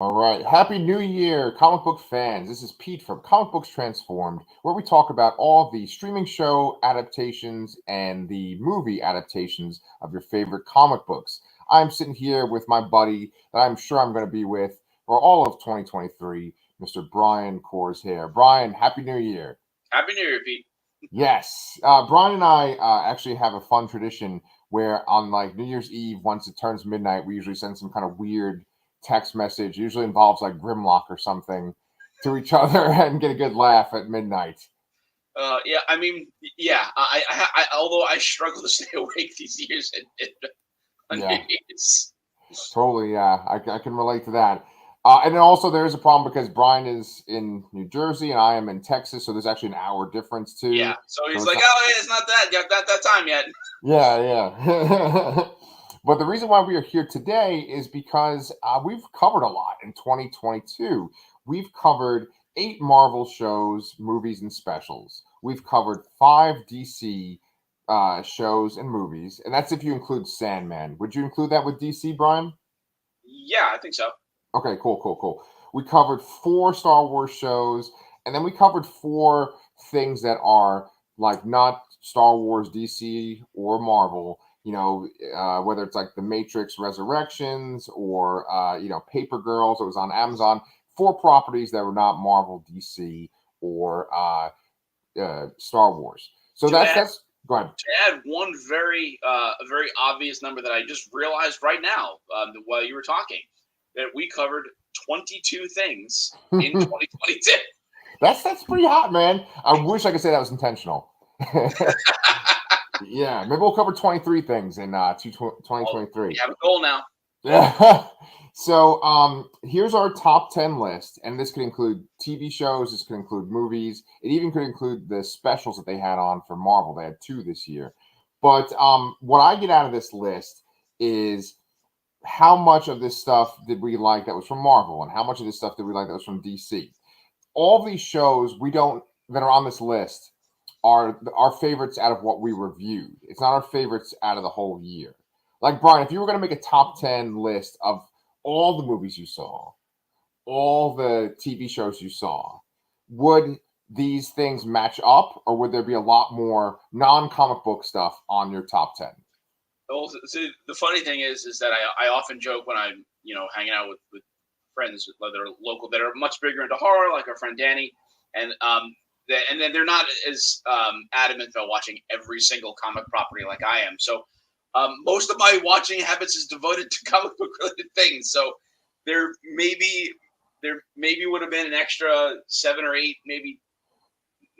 All right. Happy New Year, comic book fans. This is Pete from Comic Books Transformed, where we talk about all the streaming show adaptations and the movie adaptations of your favorite comic books. I'm sitting here with my buddy that I'm sure I'm going to be with for all of 2023, Mr. Brian Kors here. Brian, Happy New Year. Happy New Year, Pete. Yes. Brian and I actually have a fun tradition where on like New Year's Eve, once it turns midnight, we usually send some kind of weird text message. It usually involves like Grimlock or something to each other and get a good laugh at midnight. Yeah, I mean, yeah. Although I struggle to stay awake these years on New Yeah, Year's. totally. Yeah, I can relate to that. And then also there is a problem because Brian is in New Jersey and I am in Texas, so there's actually an hour difference Yeah, too. so So he's it's like, oh, yeah, it's not that. Got that time yet. Yeah, yeah. But the reason why we are here today is because we've covered a lot in 2022. We've covered 8 Marvel shows, movies, and specials. We've covered 5 DC shows and movies, and that's if you include Sandman. Would you include that with DC, Brian? Yeah, I think so. Okay, cool, cool, cool. We covered 4 Star Wars shows, and then we covered 4 things that are like not Star Wars, DC, or Marvel. Whether it's like The Matrix Resurrections or Paper Girls. It was on Amazon. 4 properties that were not Marvel, DC, or Star Wars. So To add, that's go ahead. to add one a very obvious number that I just realized right now while you were talking, that we covered 22 things in 2022. That's pretty hot, man. I wish I could say that was intentional. Yeah, maybe we'll cover 23 things in Well, 2023. we have a goal now. Yeah. So here's our top 10 list, and this could include TV shows, this could include movies, it even could include the specials that they had on for Marvel. They had 2 this year. But what I get out of this list is how much of this stuff did we like that was from Marvel, and how much of this stuff did we like that was from DC. All these shows we don't that are on this list are our favorites out of what we reviewed. It's not our favorites out of the whole year. Like Brian, if you were going to make a top 10 list of all the movies you saw, all the TV shows you saw, would these things match up, or would there be a lot more non-comic book stuff on your top 10? Well, so the funny thing is that I often joke when I'm hanging out with friends that are local that are much bigger into horror, like our friend Danny, and and then they're not as adamant about watching every single comic property like I am. So most of my watching habits is devoted to comic book related things. So there maybe there maybe would have been an extra 7 or 8, maybe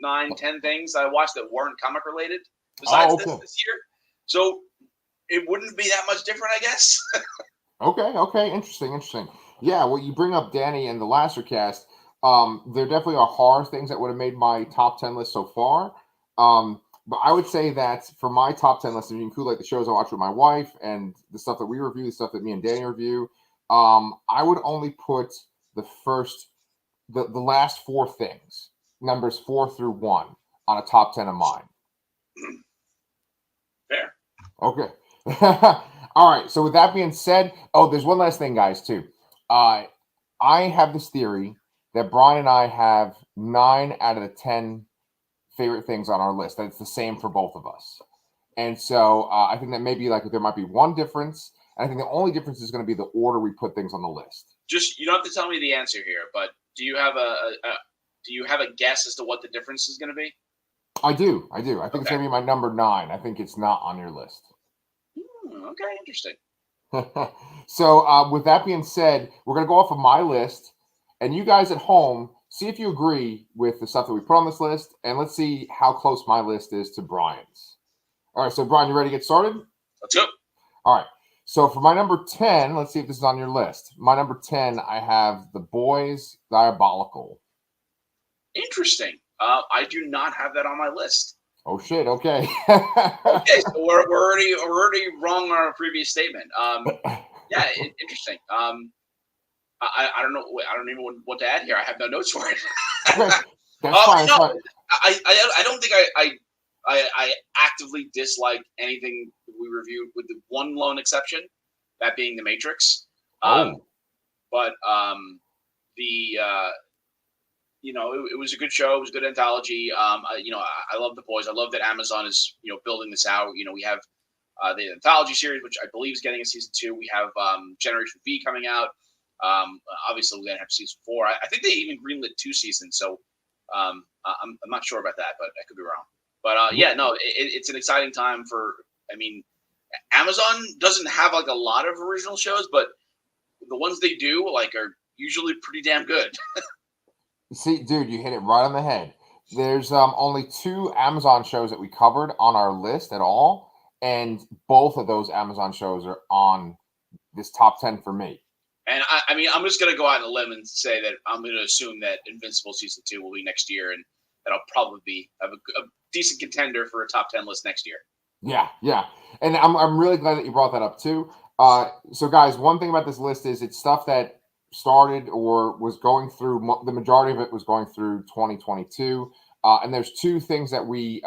9, 10 things I watched that weren't comic related besides Oh, this okay. this year. So it wouldn't be that much different, I guess. Okay, okay, interesting, interesting. Yeah, well, you bring up Danny and the Laster cast. There definitely are horror things that would have made my top 10 list so far. But I would say that for my top 10 list, if you include like the shows I watch with my wife and the stuff that we review, the stuff that me and Danny review, I would only put the first, the last 4 things, numbers 4 through 1, on a top 10 of mine. Fair. Okay. All right. So with that being said, oh, there's one last thing, guys. Too. Uh, I have this theory that Brian and I have 9 out of the 10 favorite things on our list. That it's the same for both of us. And so I think that maybe like there might be one difference. And I think the only difference is going to be the order we put things on the list. Just you don't have to tell me the answer here, but do you have do you have a guess as to what the difference is going to be? I do. I do. I think it's Okay. going to be my number 9. I think it's not on your list. Okay, interesting. So, with that being said, we're going to go off of my list, and you guys at home, see if you agree with the stuff that we put on this list, and let's see how close my list is to Brian's. All right, so Brian, you ready to get started? Let's go. All right. So for my number 10, let's see if this is on your list. My number 10, I have The Boys Diabolical. Interesting. I do not have that on my list. Oh shit. Okay. Okay, so we're already wrong on our previous statement. Yeah, interesting. I don't know. I don't even know what to add here. I have no notes for it. Okay, that's fine. That's No, fine. I don't think I actively dislike anything we reviewed, with the one lone exception, that being The Matrix. Oh. but the it was a good show. It was a good anthology. I love The Boys. I love that Amazon is building this out. We have the anthology series, which I believe is getting a season 2. We have Generation V coming out. Obviously, we're gonna have season 4. I think they even greenlit 2 seasons. So I'm not sure about that, but I could be wrong. But yeah, no, it's an exciting time for. I mean, Amazon doesn't have like a lot of original shows, but the ones they do are usually pretty damn good. See, dude, you hit it right on the head. There's only 2 Amazon shows that we covered on our list at all, and both of those Amazon shows are on this top 10 for me. And I mean, I'm just gonna go out on a limb and say that I'm gonna assume that Invincible season 2 will be next year, and that'll probably have a decent contender for a top 10 list next year. Yeah, and I'm really glad that you brought that up too. So guys, one thing about this list is it's stuff that started or was going through. The majority of it was going through 2022, and there's 2 things that we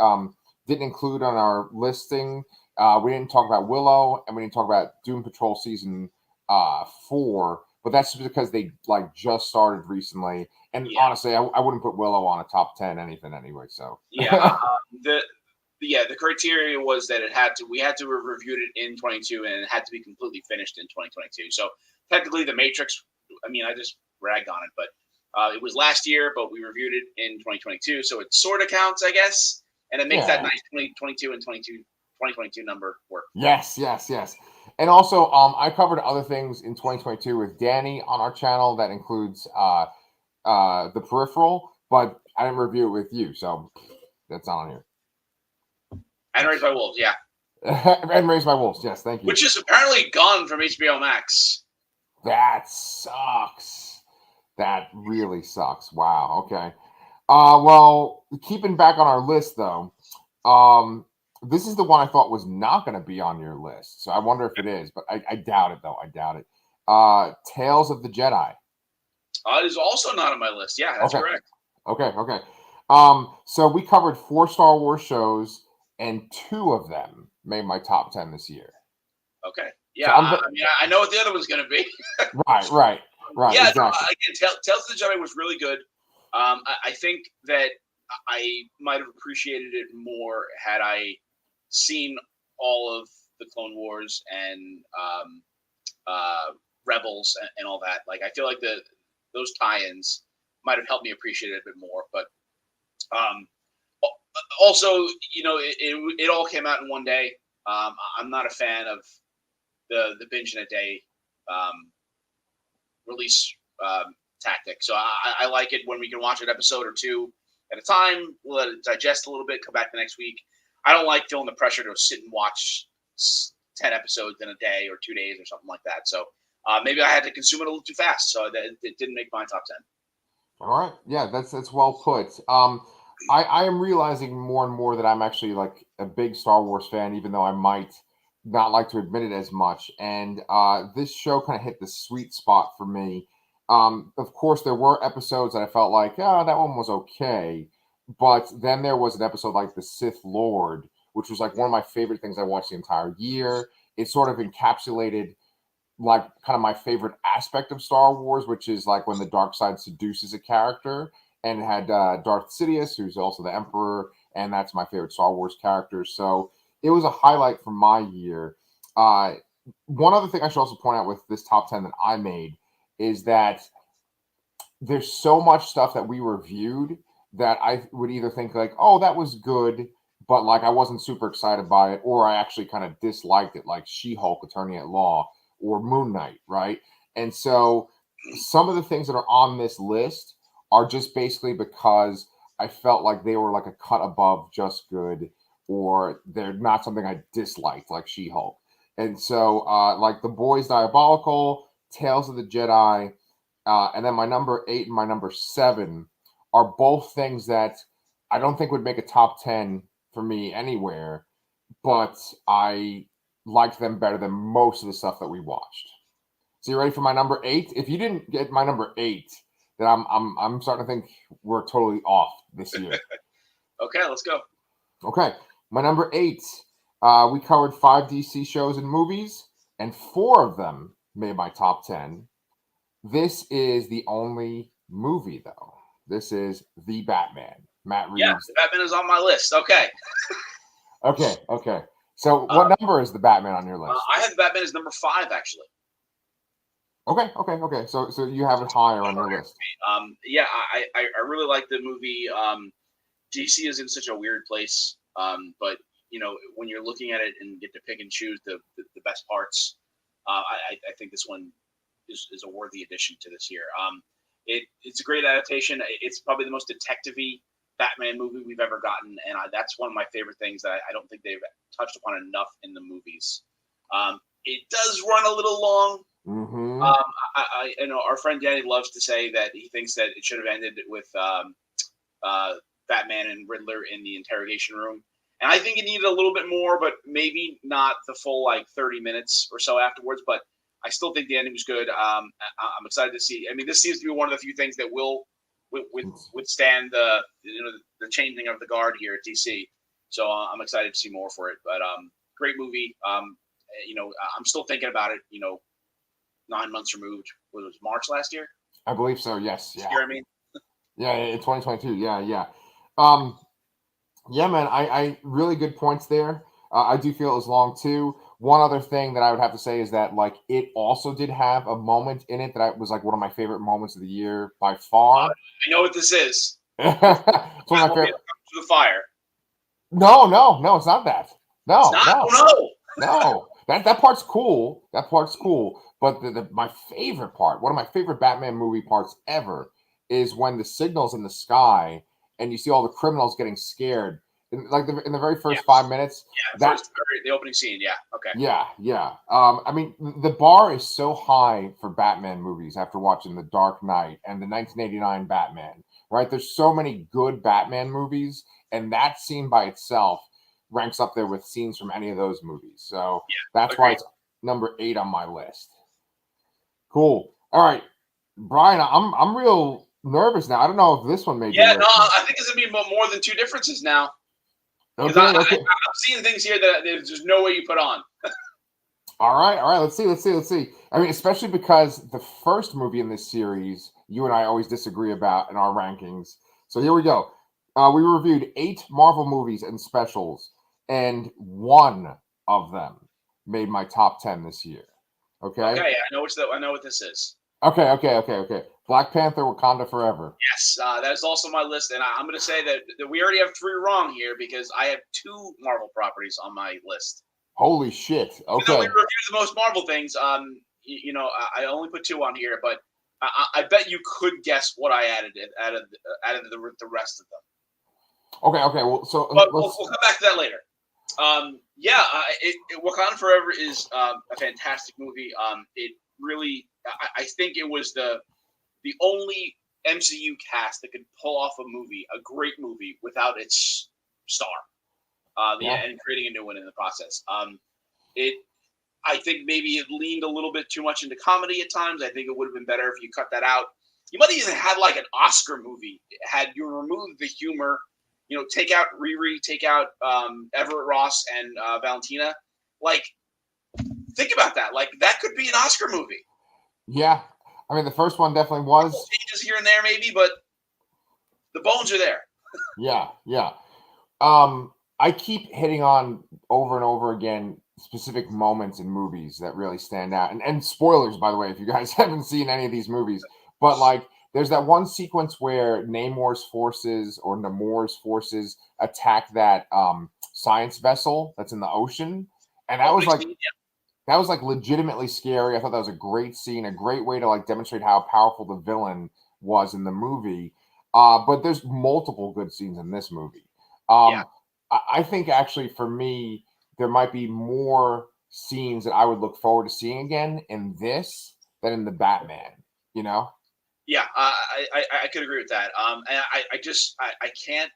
didn't include on our listing. We didn't talk about Willow, and we didn't talk about Doom Patrol season 4, but that's because they just started recently. And honestly, I wouldn't put Willow on a top 10 anything anyway. So the criteria was that we had to have reviewed it in 22, and it had to be completely finished in 2022. So technically, The Matrix. I mean, I just ragged on it, but it was last year, but we reviewed it in 2022, so it sort of counts, I guess, and it makes that nice 2022 and 2022 number work. Yes. And also, I covered other things in 2022 with Danny on our channel. That includes The Peripheral, but I didn't review it with you, so that's not on here. And Raised by Wolves, yeah. And Raised by Wolves, yes, thank you. Which is apparently gone from HBO Max. That sucks. That really sucks. Wow. Okay. Well, keeping back on our list though, this is the one I thought was not going to be on your list. So I wonder if it is, but I doubt it though. I doubt it. Tales of the Jedi. It is also not on my list. Yeah, that's correct. Okay. So we covered 4 Star Wars shows, and 2 of them made my top 10 this year. Okay. Yeah, so I mean, I know what the other one's going to be. Right. Yeah, exactly. Again, Tales of the Jedi was really good. I think that I might have appreciated it more had I seen all of the Clone Wars and Rebels and all that. I feel like those tie-ins might have helped me appreciate it a bit more. But also, it all came out in one day. I'm not a fan of the binge in a day release tactic. So I like it when we can watch an episode or 2 at a time. We'll let it digest a little bit, come back the next week. I don't like feeling the pressure to sit and watch 10 episodes in a day or 2 days or something like that. So maybe I had to consume it a little too fast, so that it didn't make my top 10. All right. Yeah, that's well put. I am realizing more and more that I'm actually a big Star Wars fan, even though I might not like to admit it as much. And this show kind of hit the sweet spot for me. Of course, there were episodes that I felt like, that one was okay. But then there was an episode like The Sith Lord, which was one of my favorite things I watched the entire year. It sort of encapsulated kind of my favorite aspect of Star Wars, which is when the dark side seduces a character. And it had Darth Sidious, who's also the Emperor, and that's my favorite Star Wars character. So it was a highlight from my year. One other thing I should also point out with this top 10 that I made is that there's so much stuff that we reviewed that I would either think oh, that was good, but I wasn't super excited by it, or I actually kind of disliked it, like She-Hulk, Attorney at Law, or Moon Knight, right? And so some of the things that are on this list are just basically because I felt like they were a cut above just good, or they're not something I disliked, like She-Hulk. And so The Boys Diabolical, Tales of the Jedi, and then my number 8 and my number 7 are both things that I don't think would make a top 10 for me anywhere, but I liked them better than most of the stuff that we watched. So you ready for my number 8? If you didn't get my number 8, then I'm starting to think we're totally off this year. Okay, let's go. Okay, my number 8. We covered 5 DC shows and movies, and 4 of them made my top 10. This is the only movie, though. This is The Batman. Matt Yeah, Reeves. the Batman is on my list. Okay. Okay. So, Uh, what number is The Batman on your list? I have the Batman as number 5, actually. Okay. So you have it higher on your list. Yeah, I really like the movie. DC is in such a weird place, but when you're looking at it and get to pick and choose the best parts, I think this one is a worthy addition to this year. It's a great adaptation. It's probably the most detective-y Batman movie we've ever gotten, and that's one of my favorite things that I don't think they've touched upon enough in the movies. It does run a little long. Mm-hmm. I know our friend Danny loves to say that he thinks that it should have ended with Batman and Riddler in the interrogation room, and I think it needed a little bit more, but maybe not the full 30 minutes or so afterwards. But I still think Danny was good. I'm excited to see. I mean, this seems to be one of the few things that will withstand the changing of the guard here at DC. So I'm excited to see more for it. But great movie. I'm still thinking about it. 9 months removed. Was it March last year? I believe so. Yes. Yeah. Year, I mean. Yeah. In 2022. Yeah. Yeah, man. I really good points there. I do feel it was long too. One other thing that I would have to say is that it also did have a moment in it that was one of my favorite moments of the year by far. I know what this is. It's one of my favorite. To the fire. No, it's not that. No. No. That part's cool. That part's cool. But my favorite part, one of my favorite Batman movie parts ever, is when the signal's in the sky and you see all the criminals getting scared. In the very first 5 minutes. Yeah, the opening scene. Yeah. Okay. Yeah. I mean, the bar is so high for Batman movies after watching The Dark Knight and the 1989 Batman, right? There's so many good Batman movies, and that scene by itself ranks up there with scenes from any of those movies. So that's why it's number 8 on my list. Cool. All right, Brian, I'm real nervous now. I don't know if this one made. Yeah, no, I think it's gonna be more than 2 differences now. Because I'm seeing things here that there's just no way you put on. All right. Let's see. I mean, especially because the first movie in this series, you and I always disagree about in our rankings. So here we go. We reviewed 8 Marvel movies and specials, and 1 of them made my top 10 this year. Okay. Okay, I know what this is. Okay. Black Panther: Wakanda Forever. Yes, that is also my list, and I'm going to say that we already have 3 wrong here because I have 2 Marvel properties on my list. Holy shit! Okay. Even though we reviewed the most Marvel things, I only put 2 on here, but I bet you could guess what I added the rest of them. Okay. Well, so we'll come back to that later. Wakanda Forever is a fantastic movie. It really, I think it was the only MCU cast that could pull off a great movie without its star, and creating a new one in the process. I think maybe it leaned a little bit too much into comedy at times. I think it would have been better if you cut that out. You might even have an Oscar movie had you removed the humor. Take out Riri, take out Everett Ross and Valentina. Think about that. That could be an Oscar movie. Yeah. I mean, the first one definitely was. Changes here and there, maybe, but the bones are there. Yeah. I keep hitting on over and over again specific moments in movies that really stand out. And spoilers, by the way, if you guys haven't seen any of these movies. But there's that one sequence where Namor's forces attack that science vessel that's in the ocean. And that was that was legitimately scary. I thought that was a great scene, a great way to demonstrate how powerful the villain was in the movie. But there's multiple good scenes in this movie. I think actually for me, there might be more scenes that I would look forward to seeing again in this than in the Batman, Yeah, I could agree with that. And I can't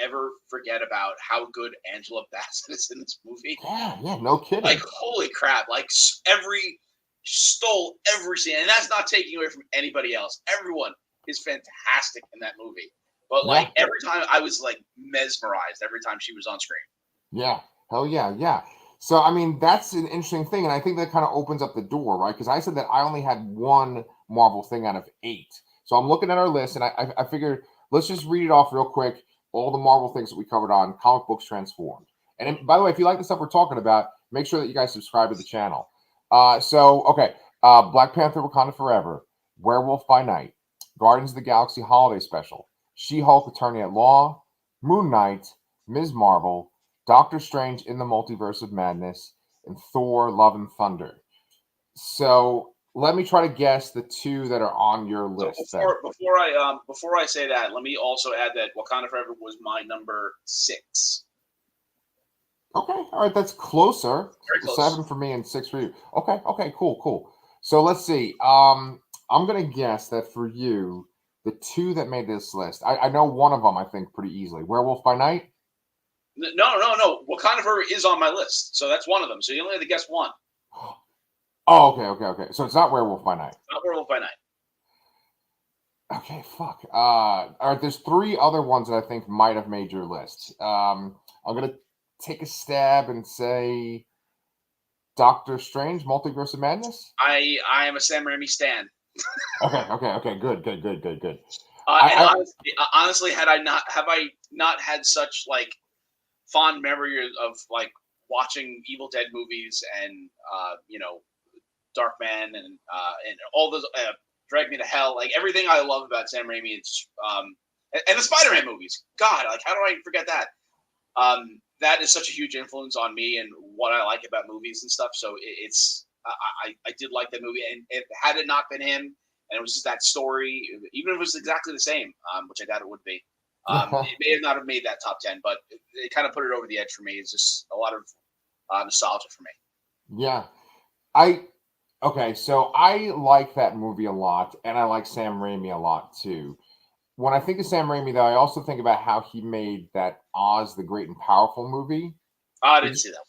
ever forget about how good Angela Bassett is in this movie. Yeah, no kidding. Holy crap! Stole every scene, and that's not taking away from anybody else. Everyone is fantastic in that movie. But every time I was mesmerized every time she was on screen. Yeah, hell yeah. So I mean that's an interesting thing, and I think that kind of opens up the door, right? Because I said that I only had 1 Marvel thing out of 8. So I'm looking at our list, and I figured let's just read it off real quick. All the Marvel things that we covered on Comic Books Transformed. And by the way, if you like the stuff we're talking about, make sure that you guys subscribe to the channel. Okay. Black Panther Wakanda Forever, Werewolf by Night, Guardians of the Galaxy Holiday Special, She-Hulk Attorney at Law, Moon Knight, Ms. Marvel, Doctor Strange in the Multiverse of Madness, and Thor Love and Thunder. So let me try to guess the 2 that are on your list. So before I say that, let me also add that Wakanda Forever was my number 6. Okay, all right, that's closer. Very close. 7 for me and 6 for you. Okay, cool. So let's see. I'm gonna guess that for you, the 2 that made this list, I know one of them. I think pretty easily. Werewolf by Night. No. Wakanda Forever is on my list, so that's one of them. So you only have to guess one. Oh, okay. So it's not Werewolf by Night. Not Werewolf by Night. Okay, fuck. All right, there's 3 other ones that I think might have made your list. I'm gonna take a stab and say Doctor Strange, Multiverse of Madness. I am a Sam Raimi stan. Okay. Good. Honestly, have I not had such like fond memory of like watching Evil Dead movies and Darkman and all those Drag Me to Hell, like everything I love about Sam Raimi. It's and the Spider-Man movies. God, like how do I forget that? That is such a huge influence on me and what I like about movies and stuff. So I did like that movie, and had it not been him, and it was just that story, even if it was exactly the same, which I doubt it would be, it may have not have made that top 10, but it kind of put it over the edge for me. It's just a lot of nostalgia for me. Yeah, so I like that movie a lot, and I like Sam Raimi a lot too. When I think of Sam Raimi, though, I also think about how he made that Oz the Great and Powerful movie. I didn't see that.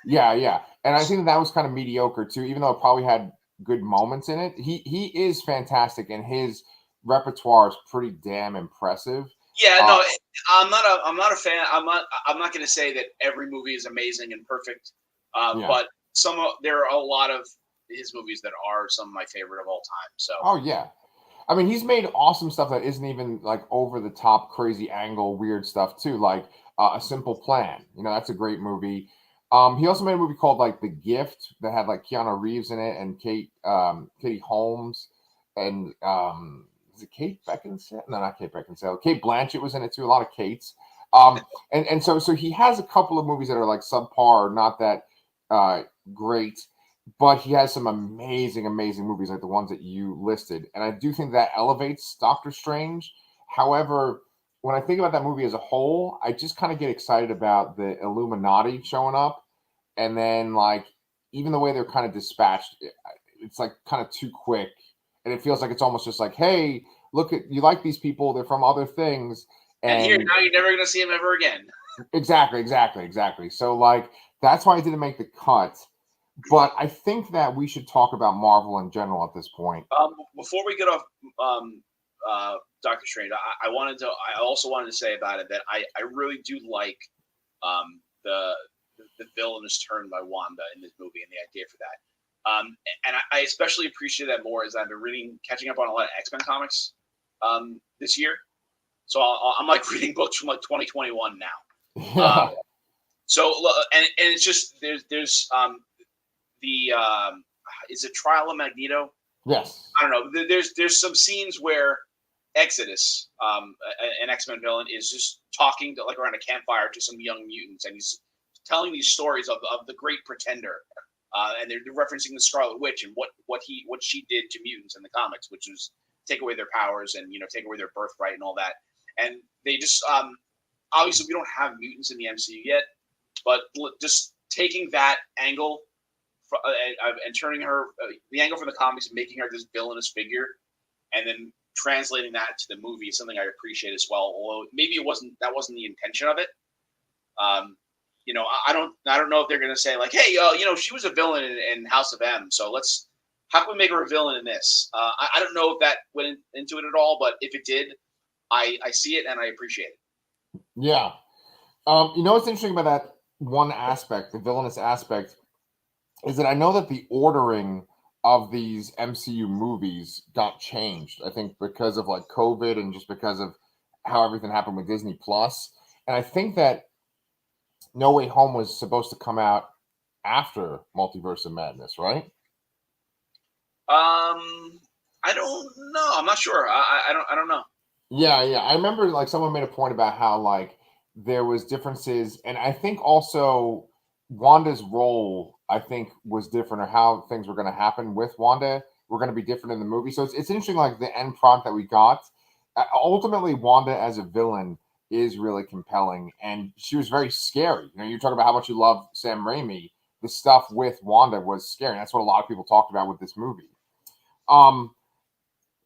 Yeah. And I think that was kind of mediocre, too, even though it probably had good moments in it. He is fantastic, and his repertoire is pretty damn impressive. Yeah, no, I'm not a fan. I'm not going to say that every movie is amazing and perfect, but there are a lot of his movies that are some of my favorite of all time. So. Oh, yeah. I mean, he's made awesome stuff that isn't even like over the top, crazy angle, weird stuff too. Like A Simple Plan. That's a great movie. He also made a movie called like The Gift that had like Keanu Reeves in it and Katie Holmes and is it Kate Beckinsale? No, not Kate Beckinsale. Kate Blanchett was in it too. A lot of Kates. And so he has a couple of movies that are like subpar, or not that great. But he has some amazing movies like the ones that you listed. And I do think that elevates Doctor Strange. However, when I think about that movie as a whole, I just kind of get excited about the Illuminati showing up. And then, like, even the way they're kind of dispatched, it's like kind of too quick. And it feels like it's almost just like, hey, look, you like these people. They're from other things. And here, now you're never going to see them ever again. Exactly. So, like, that's why I didn't make the cut. But I think that we should talk about Marvel in general at this point. Before we get off Doctor Strange, I also wanted to say about it that I really do like the villainous turn by Wanda in this movie and the idea for that. And I especially appreciate that more as I've been catching up on a lot of X-Men comics this year. So I'm like reading books from like 2021 now. So and it's just there's is it Trial of Magneto? Yes. I don't know. There's some scenes where Exodus, an X-Men villain, is just talking to, like around a campfire to some young mutants, and he's telling these stories of the Great Pretender, and they're referencing the Scarlet Witch and what she did to mutants in the comics, which was take away their powers and take away their birthright and all that. And they just obviously we don't have mutants in the MCU yet, but just taking that angle. And turning her the angle from the comics and making her this villainous figure, and then translating that to the movie is something I appreciate as well. Although maybe that wasn't the intention of it. I don't know if they're gonna say like, hey, she was a villain in House of M, so how can we make her a villain in this? I don't know if that went into it at all, but if it did, I see it and I appreciate it. Yeah. What's interesting about that one aspect, the villainous aspect, is that I know that the ordering of these MCU movies got changed. I think because of like COVID and just because of how everything happened with Disney Plus. And I think that No Way Home was supposed to come out after Multiverse of Madness, right? I don't know. I'm not sure. I don't know. Yeah. I remember like someone made a point about how like there was differences, and I think also Wanda's role, I think, was different, or how things were going to happen with Wanda were going to be different in the movie. So it's interesting, like the end product that we got. Ultimately, Wanda as a villain is really compelling, and she was very scary. You know, you talk about how much you love Sam Raimi. The stuff with Wanda was scary. That's what a lot of people talked about with this movie. Um,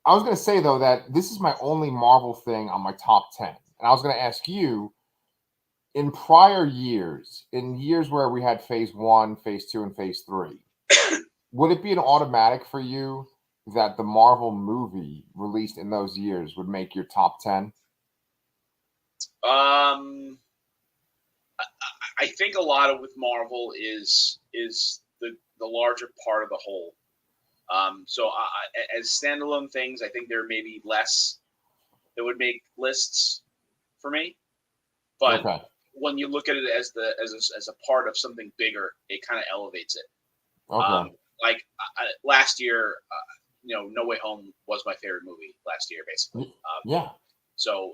I was going to say though that this is my only Marvel thing on my top 10. And I was going to ask you, in prior years, in years where we had phase 1, phase 2 and phase 3, would it be an automatic for you that the Marvel movie released in those years would make your top 10? I think a lot of with Marvel is the larger part of the whole. So as standalone things, I think there may be less that would make lists for me. But Okay. when you look at it as as a part of something bigger, it kind of elevates it. Okay. Like last year, No Way Home was my favorite movie last year, basically. Yeah. So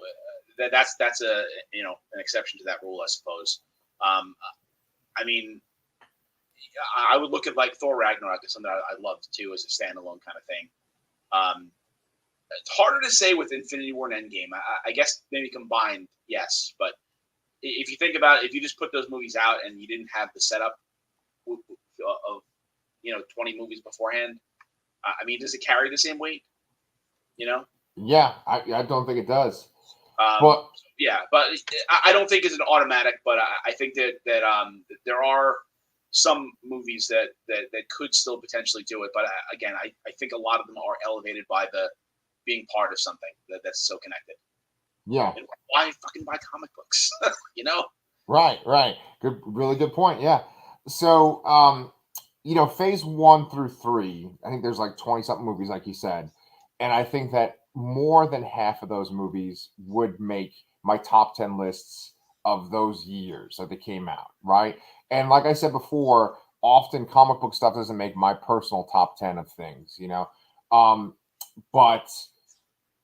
that's a an exception to that rule, I suppose. I mean, I would look at like Thor Ragnarok as something I loved too as a standalone kind of thing. Um, it's harder to say with Infinity War and Endgame. I guess maybe combined, yes. But if you think about it, if you just put those movies out and you didn't have the setup of 20 movies beforehand, I mean, does it carry the same weight? You know? Yeah. I don't think it does. Um, But yeah, but I don't think it's an automatic. But I think that there are some movies that could still potentially do it. But again, I think a lot of them are elevated by the being part of something that's so connected. yeah. And why fucking buy comic books? you know? Right. Good, really good point. Yeah. So, phase 1 through 3, I think there's like 20 something movies, like you said. And I think that more than half of those movies would make my top 10 lists of those years that they came out. Right. And like I said before, often comic book stuff doesn't make my personal top 10 of things. But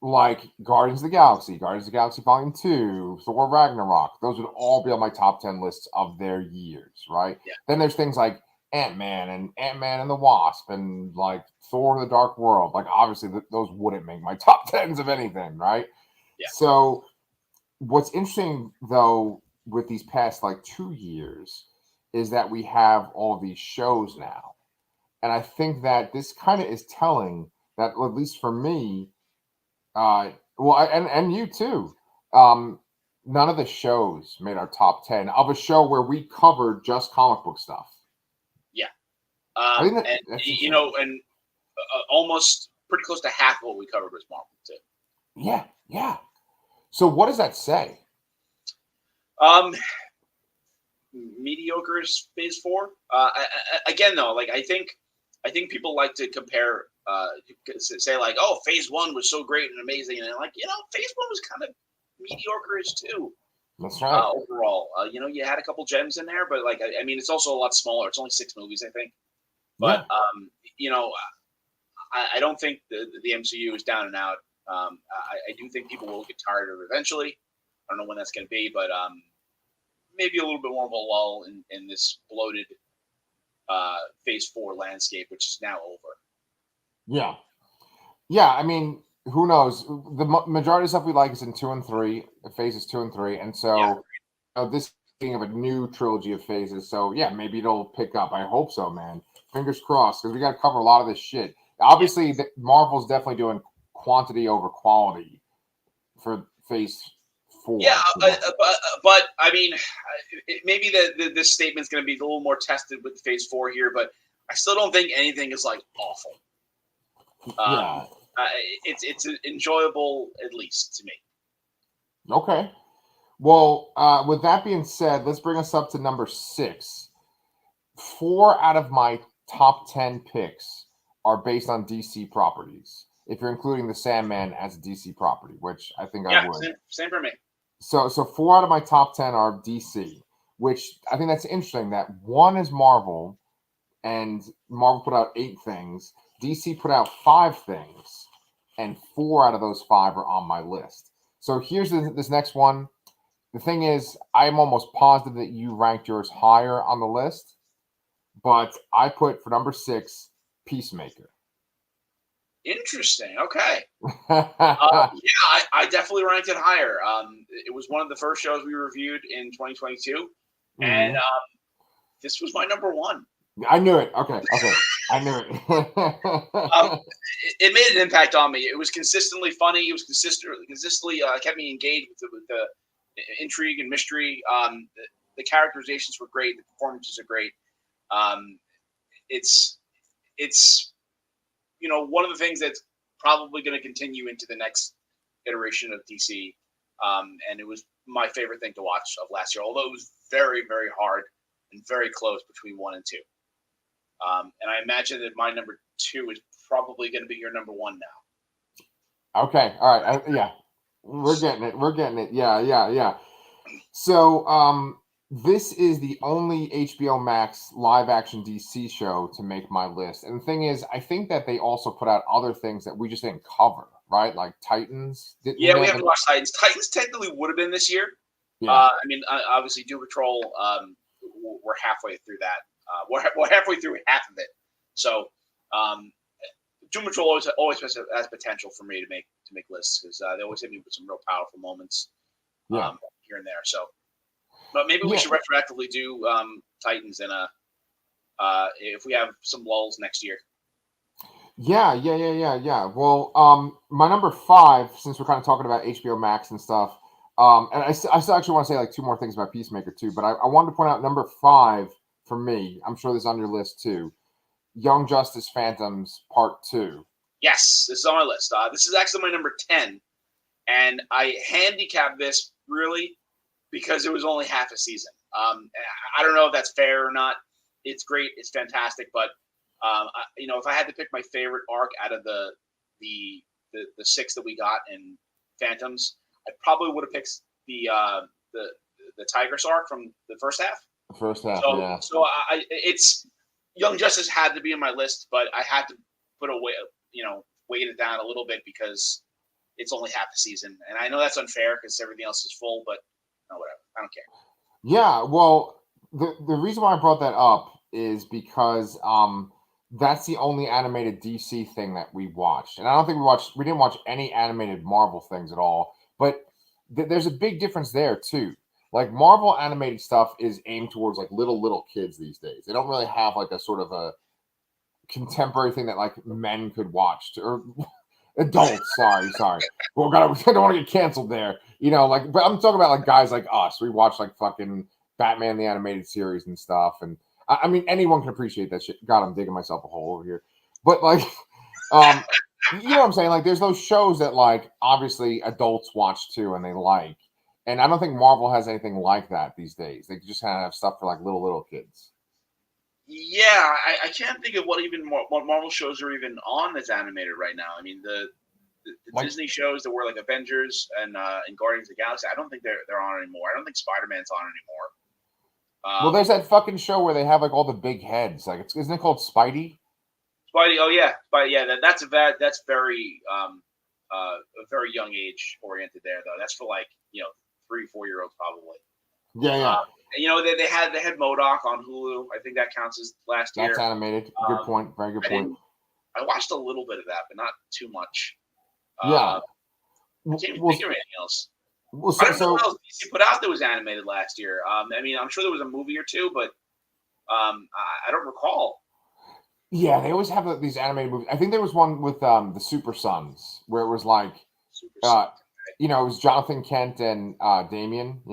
like Guardians of the Galaxy Volume 2, Thor Ragnarok, those would all be on my top 10 lists of their years, right? Yeah. Then there's things like Ant-Man and the Wasp, and like Thor the Dark World. Like, obviously, those wouldn't make my top 10s of anything, right? Yeah. So, what's interesting, though, with these past like 2 years is that we have all of these shows now. And I think that this kind of is telling that, at least for me, and you too. Um, None of the shows made our top 10 of a show where we covered just comic book stuff. Yeah. I think And that's and almost pretty close to half of what we covered was Marvel too. Yeah. So what does that say? Mediocre is phase 4. Again, though, like I think people like to compare, say like, oh, phase 1 was so great and amazing, and like phase 1 was kind of mediocre-ish too. That's right. Overall, you had a couple gems in there, but like I mean, it's also a lot smaller. It's only 6 movies, I think. But I don't think the MCU is down and out. I do think people will get tired of it eventually. I don't know when that's going to be, but maybe a little bit more of a lull in this bloated phase 4 landscape, which is now over. Yeah. I mean, who knows? The majority of stuff we like is in 2 and 3, phases 2 and 3, and so this being of a new trilogy of phases. So yeah, maybe it'll pick up. I hope so, man. Fingers crossed, because we got to cover a lot of this shit. Obviously, Marvel's definitely doing quantity over quality for phase 4. Yeah, but I mean, maybe this statement's going to be a little more tested with phase 4 here, but I still don't think anything is like awful. It's enjoyable, at least to me. Okay. Well, with that being said, let's bring us up to number 6. 4 out of my top 10 picks are based on DC properties. If you're including the Sandman as a DC property, which I think I would. Same for me. So 4 out of my top 10 are DC, which I think that's interesting. That 1 is Marvel, and Marvel put out 8 things. DC put out 5 things, and 4 out of those 5 are on my list. So here's this next one. The thing is, I'm almost positive that you ranked yours higher on the list, but I put for number 6, Peacemaker. Interesting. Okay. I definitely ranked it higher. It was one of the first shows we reviewed in 2022, and this was my number 1. I knew it. Okay. I knew it. It made an impact on me. It was consistently funny. It was consistently kept me engaged with the intrigue and mystery. The characterizations were great. The performances are great. It's one of the things that's probably going to continue into the next iteration of DC. And it was my favorite thing to watch of last year, although it was very, very hard and very close between 1 and 2. And I imagine that my number 2 is probably going to be your number 1 now. Okay. All right. Yeah. We're getting it. Yeah. So, this is the only HBO Max live action DC show to make my list. And the thing is, I think that they also put out other things that we just didn't cover, right? Like Titans. We haven't watched Titans. Titans technically would have been this year. Yeah. Obviously, Doom Patrol, we're halfway through that. We're halfway through half of it. So, Doom Patrol always has potential for me to make lists because they always hit me with some real powerful moments here and there. So, but maybe we should retroactively do Titans in if we have some lulls next year. Yeah. Well, my number 5, since we're kind of talking about HBO Max and stuff, and I still actually want to say like 2 more things about Peacemaker too, but I wanted to point out number 5 for me. I'm sure this is on your list too. Young Justice Phantoms Part 2. Yes, this is on my list. This is actually my number 10, and I handicapped this really because it was only half a season. I don't know if that's fair or not. It's great. It's fantastic. But, if I had to pick my favorite arc out of the 6 that we got in Phantoms, I probably would have picked the Tigress arc from the first half. The first half, yeah. So it's Young Justice had to be on my list, but I had to put weight it down a little bit because it's only half a season. And I know that's unfair because everything else is full, but whatever. I don't care. Yeah, well, the reason why I brought that up is because that's the only animated DC thing that we watched. And I don't think we didn't watch any animated Marvel things at all. But there's a big difference there too. Like Marvel animated stuff is aimed towards like little kids these days. They don't really have like a sort of a contemporary thing that like men could watch or adults. Sorry. Well, God, I don't want to get canceled there. But I'm talking about like guys like us. We watch like fucking Batman the animated series and stuff, and I mean anyone can appreciate that shit. God, I'm digging myself a hole over here. But like, you know what I'm saying? Like, there's those shows that like obviously adults watch too, and they like. And I don't think Marvel has anything like that these days. They just kind of have stuff for like little kids. Yeah, I can't think of what Marvel shows are even on that's animated right now. I mean, the like, Disney shows that were like Avengers and Guardians of the Galaxy, I don't think they're on anymore. I don't think Spider-Man's on anymore. Well, there's that fucking show where they have like all the big heads. Like, isn't it called Spidey? Spidey. Oh yeah, Spidey. Yeah, that's very a very young age oriented there though. That's for like 3-4-year-olds probably. Yeah. They had MODOK on Hulu. I think that counts as last year. That's animated. Good point. Very good point. I watched a little bit of that, but not too much. Yeah. I can't even think of anything else. Well, I don't know what else DC put out that was animated last year. I'm sure there was a movie or two, but I don't recall. Yeah, they always have these animated movies. I think there was one with the Super Sons where it was like, it was Jonathan Kent and Damian,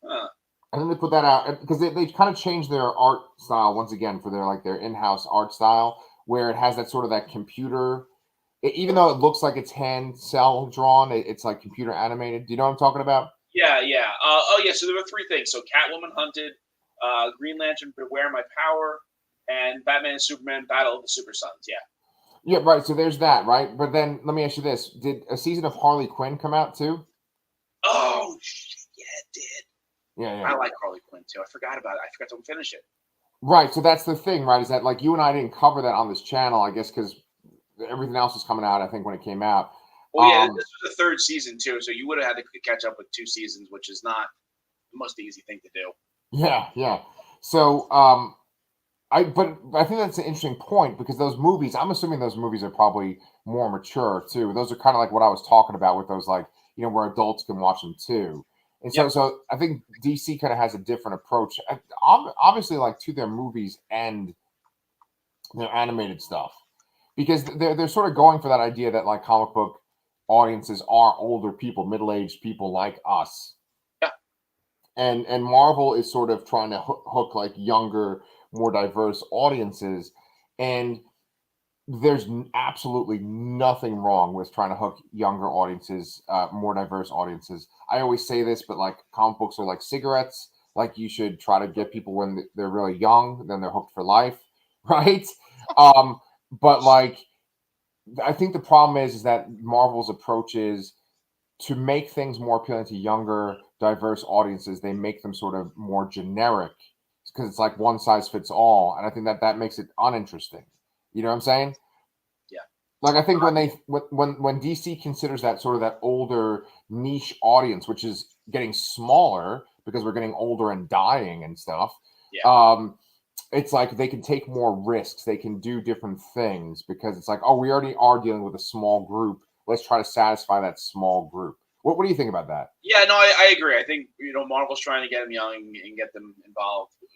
Huh. And then they put that out because they kind of changed their art style once again for their in-house art style where it has that sort of that computer. Even though it looks like it's hand cell drawn, it's like computer animated. Do you know what I'm talking about? Yeah. So there were 3 things. So Catwoman Hunted, Green Lantern Beware My Power, and Batman and Superman Battle of the Super Sons. Yeah. Yeah, right. So there's that, right? But then let me ask you this: did a season of Harley Quinn come out too? Oh shit! Yeah, it did. Yeah, I yeah. like Harley Quinn too. I forgot about it. I forgot to finish it. Right. So that's the thing, right? Is that like you and I didn't cover that on this channel, I guess, because everything else was coming out. I think when it came out. Well, yeah, this was the third season too, so you would have had to catch up with 2 seasons, which is not the most easy thing to do. Yeah, yeah. So but I think that's an interesting point because those movies, I'm assuming those movies are probably more mature too. Those are kind of like what I was talking about with those, like, where adults can watch them too. And so, Yep. so I think DC kind of has a different approach, obviously, like to their movies and their animated stuff, because they're sort of going for that idea that like comic book audiences are older people, middle-aged people like us, Yeah. and Marvel is sort of trying to hook like younger, more diverse audiences, and there's absolutely nothing wrong with trying to hook younger audiences, more diverse audiences. I always say this, but like comic books are like cigarettes. Like you should try to get people when they're really young, then they're hooked for life, right? But like I think the problem is that Marvel's approach is to make things more appealing to younger, diverse audiences. They make them sort of more generic because it's like one size fits all, and I think that makes it uninteresting. You know what I'm saying? Yeah. Like I think when DC considers that sort of that older niche audience, which is getting smaller because we're getting older and dying and stuff, Yeah. it's like they can take more risks. They can do different things because it's like, oh, we already are dealing with a small group. Let's try to satisfy that small group. What do you think about that? Yeah, no, I agree. I think Marvel's trying to get them young and get them involved with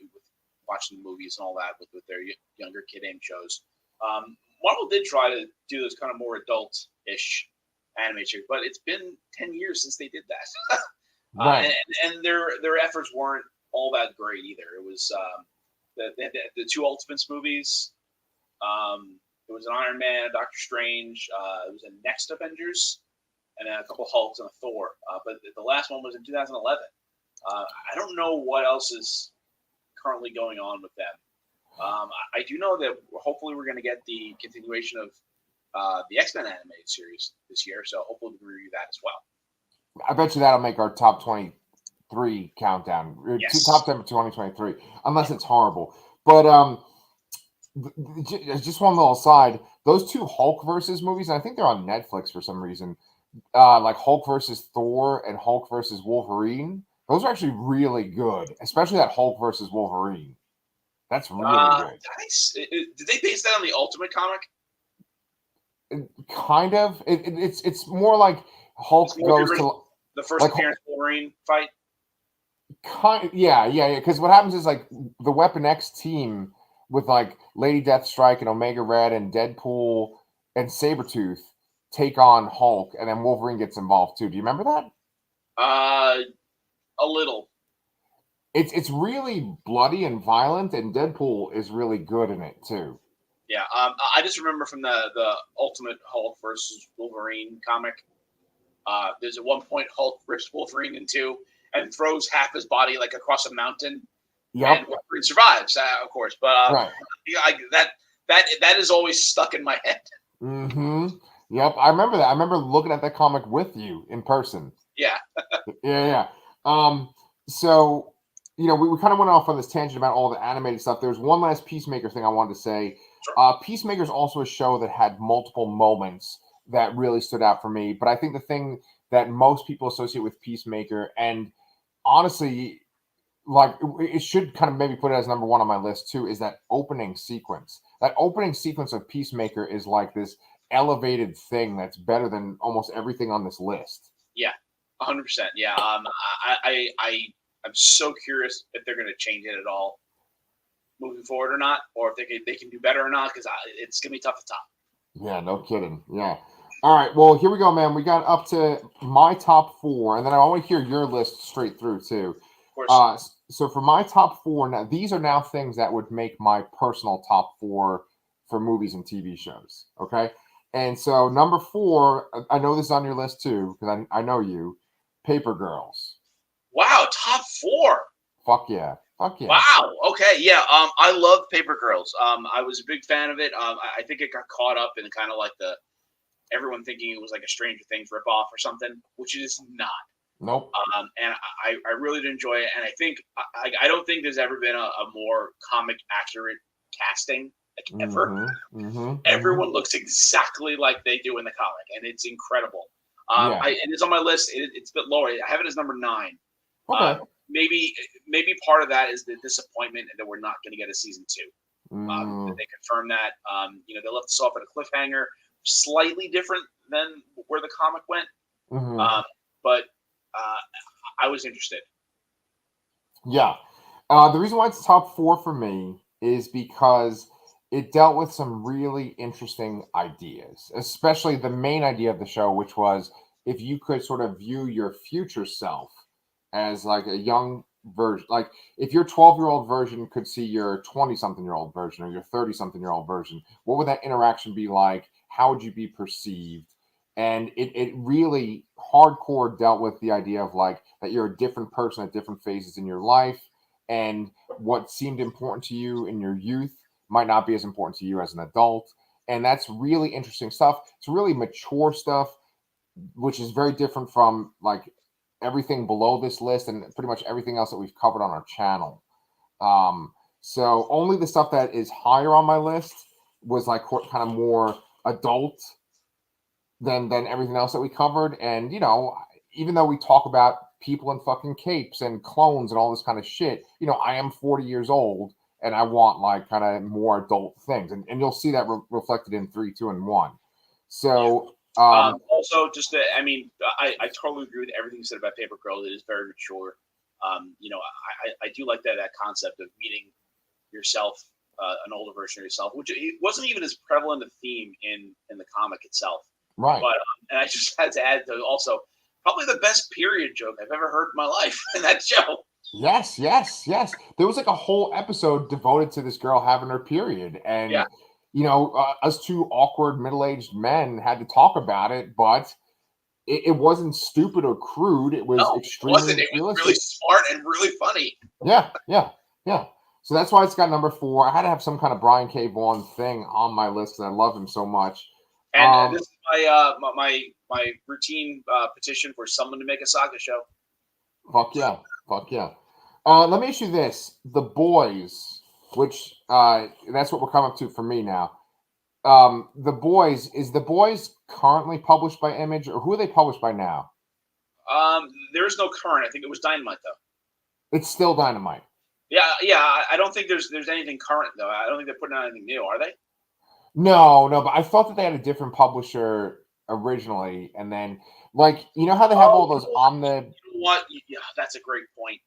watching the movies and all that with their younger kid aim shows. Marvel did try to do this kind of more adult-ish animation, but it's been 10 years since they did that, Right. and their efforts weren't all that great either. It was the two Ultimates movies. It was an Iron Man, a Doctor Strange. It was a Next Avengers, and then a couple Hulks and a Thor. But the last one was in 2011. I don't know what else is currently going on with them. I do know that hopefully we're going to get the continuation of the X-Men animated series this year, so hopefully we can review that as well. I bet you that'll make our top 23 countdown. Yes. Top 10 for 2023, unless it's horrible. But just one little aside, those two Hulk versus movies, and I think they're on Netflix for some reason, like Hulk versus Thor and Hulk versus Wolverine. Those are actually really good, especially that Hulk versus Wolverine. That's really good. Nice. Did they base that on the Ultimate comic? Kind of. It's more like Hulk goes to the first appearance Wolverine fight. Yeah. Because what happens is like the Weapon X team with like Lady Deathstrike and Omega Red and Deadpool and Sabretooth take on Hulk, and then Wolverine gets involved too. Do you remember that? A little. It's really bloody and violent, and Deadpool is really good in it too. Yeah, I just remember from the Ultimate Hulk versus Wolverine comic. There's at one point Hulk rips Wolverine in two and throws half his body like across a mountain. Yep. And Wolverine survives, of course. But right. that is always stuck in my head. Mm-hmm. Yep, I remember that. I remember looking at that comic with you in person. Yeah. Yeah. So, we kind of went off on this tangent about all the animated stuff. There's one last Peacemaker thing I wanted to say. Sure. Peacemaker is also a show that had multiple moments that really stood out for me. But I think the thing that most people associate with Peacemaker, and honestly, like it should kind of maybe put it as number one on my list too, is that opening sequence. That opening sequence of Peacemaker is like this elevated thing that's better than almost everything on this list. Yeah, 100%. Yeah. I'm so curious if they're going to change it at all moving forward or not, or if they can do better or not, because it's going to be tough to top. Yeah, no kidding. Yeah. All right. Well, here we go, man. We got up to my top four, and then I want to hear your list straight through too. Of course. So for my top four, now these are now things that would make my personal top four for movies and TV shows. Okay. And so number four, I know this is on your list too, because I know you, Paper Girls. Wow, top four. Fuck yeah. Fuck yeah. Wow. Okay. Yeah. I love Paper Girls. I was a big fan of it. I think it got caught up in kind of like the everyone thinking it was like a Stranger Things ripoff or something, which it is not. Nope. And I really did enjoy it. And I think I don't think there's ever been a more comic accurate casting like ever. Everyone looks exactly like they do in the comic, and it's incredible. Yeah. And it's on my list. It's a bit lower. I have it as number 9. Okay. Maybe part of that is the disappointment that we're not going to get a season 2. That they confirmed that. They left us off at a cliffhanger, slightly different than where the comic went. But I was interested. Yeah. The reason why it's top 4 for me is because it dealt with some really interesting ideas, especially the main idea of the show, which was if you could sort of view your future self as like a young version, like if your 12-year-old version could see your 20-something-year-old version or your 30-something-year-old version, what would that interaction be like? How would you be perceived? And it really hardcore dealt with the idea of like that you're a different person at different phases in your life, and what seemed important to you in your youth might not be as important to you as an adult. And that's really interesting stuff. It's really mature stuff, which is very different from like everything below this list and pretty much everything else that we've covered on our channel. So only the stuff that is higher on my list was like kind of more adult than everything else that we covered. And even though we talk about people in fucking capes and clones and all this kind of shit, I am 40 years old and I want like kind of more adult things, and you'll see that reflected in 3, 2, and 1. So also, I totally agree with everything you said about Paper Girl. It is very mature. I do like that concept of meeting yourself, an older version of yourself, which it wasn't even as prevalent a theme in the comic itself. Right. But and I just had to add to also probably the best period joke I've ever heard in my life in that show. Yes. There was like a whole episode devoted to this girl having her period, and us two awkward middle-aged men had to talk about it, but it wasn't stupid or crude. It was extremely It was realistic. really smart and really funny. Yeah. So that's why it's got number 4. I had to have some kind of Brian K. Vaughan thing on my list because I love him so much. And this is my routine petition for someone to make a Saga show. Fuck yeah. Let me ask you this: The Boys, which that's what we're coming up to for me now. The Boys, is The Boys currently published by Image, or who are they published by now? There's no current. I think it was Dynamite though. It's still Dynamite. Yeah. I don't think there's anything current though. I don't think they're putting out anything new, are they? No, but I thought that they had a different publisher originally, and then like how they have all those on the. You know what? Yeah, that's a great point.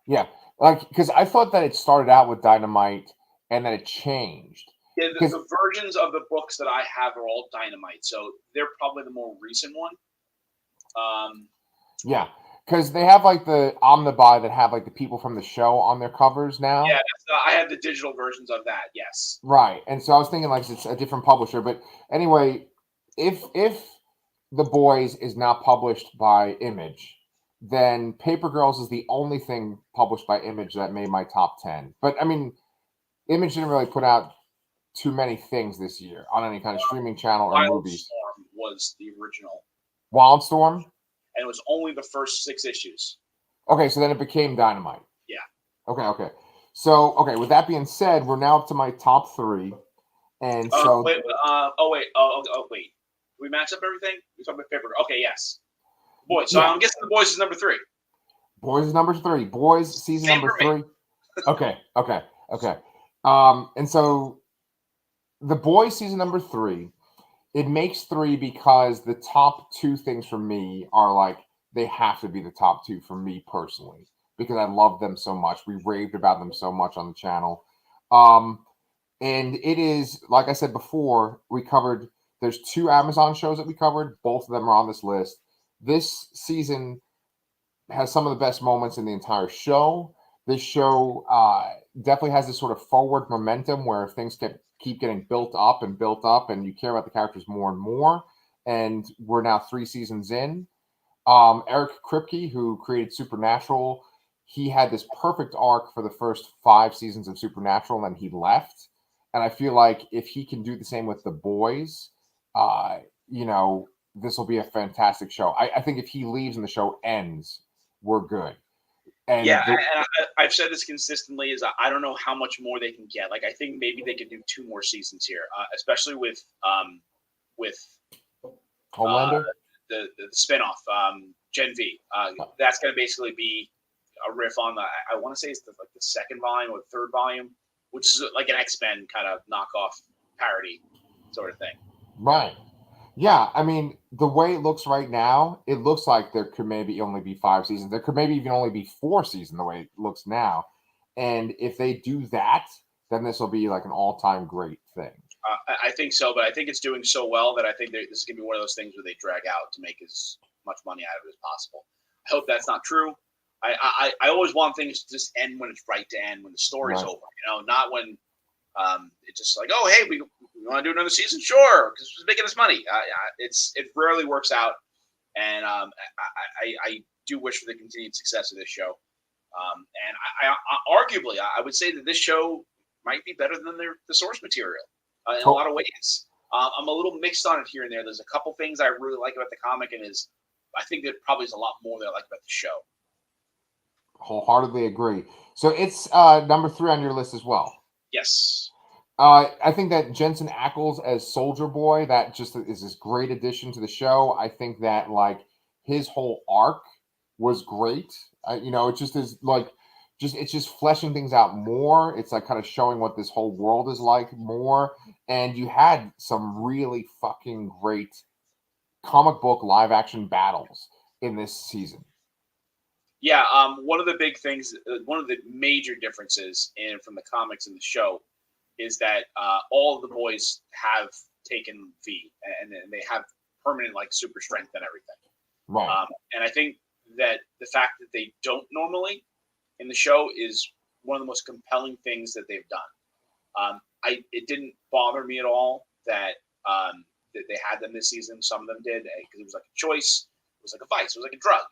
Yeah, like because I thought that it started out with Dynamite and then it changed. Yeah, the versions of the books that I have are all Dynamite, so they're probably the more recent one. Yeah, because they have like the omnibuy that have like the people from the show on their covers now. Yeah, I have the digital versions of that. Yes. Right, and so I was thinking like it's a different publisher, but anyway, if The Boys is now published by Image, then Paper Girls is the only thing published by Image that made my top 10. But I mean, Image didn't really put out too many things this year on any kind of streaming channel or movies. Wildstorm was the original. Wildstorm? And it was only the first 6 issues. Okay, so then it became Dynamite. Yeah. Okay. So, with that being said, we're now up to my top 3. And so... Wait. We match up everything? We're talking about Paper. Okay, yes. Boys. So yeah. I'm guessing The Boys is number 3. Boys is number 3. Boys, season Same number 3. Okay. And so... The Boys season number 3, it makes 3 because the top 2 things for me are like, they have to be the top 2 for me personally, because I love them so much. We raved about them so much on the channel. And it is, like I said before, there's 2 Amazon shows that we covered. Both of them are on this list. This season has some of the best moments in the entire show. This show definitely has this sort of forward momentum where things keep getting built up, and you care about the characters more and more. And we're now 3 seasons in. Eric Kripke, who created Supernatural, he had this perfect arc for the first 5 seasons of Supernatural, and then he left. And I feel like if he can do the same with the boys, uh, this will be a fantastic show. I think if he leaves and the show ends, we're good. And Yeah, and I've said this consistently is I don't know how much more they can get. Like I think maybe they could do 2 more seasons here, especially with Homelander, the spinoff Gen V. That's going to basically be a riff on I want to say it's the second volume or third volume, which is like an X-Men kind of knockoff parody sort of thing. right? Yeah, I mean, the way it looks right now, it looks like there could maybe only be 5 seasons. There could maybe even only be 4 seasons the way it looks now. And if they do that, then this will be like an all-time great thing. I think so, but I think it's doing so well that I think this is going to be one of those things where they drag out to make as much money out of it as possible. I hope that's not true. I always want things to just end when it's right to end, when the story's over. Not when it's just like, oh, hey, we want to do another season? Sure, because it's making us money. It rarely works out, and I do wish for the continued success of this show. And arguably, I would say that this show might be better than the source material in a lot of ways. I'm a little mixed on it here and there. There's a couple things I really like about the comic, and I think there probably is a lot more that I like about the show. Wholeheartedly agree. So it's number 3 on your list as well. Yes. I think that Jensen Ackles as Soldier Boy, that just is this great addition to the show. I think that like his whole arc was great. It just is like it's just fleshing things out more. It's like kind of showing what this whole world is like more. And you had some really fucking great comic book live action battles in this season. Yeah, one of the big things, one of the major differences from the comics and the show is that all of the boys have taken V, and they have permanent like super strength and everything. Right. And I think that the fact that they don't normally in the show is one of the most compelling things that they've done. It didn't bother me at all that they had them this season. Some of them did because it was like a choice. It was like a vice. It was like a drug.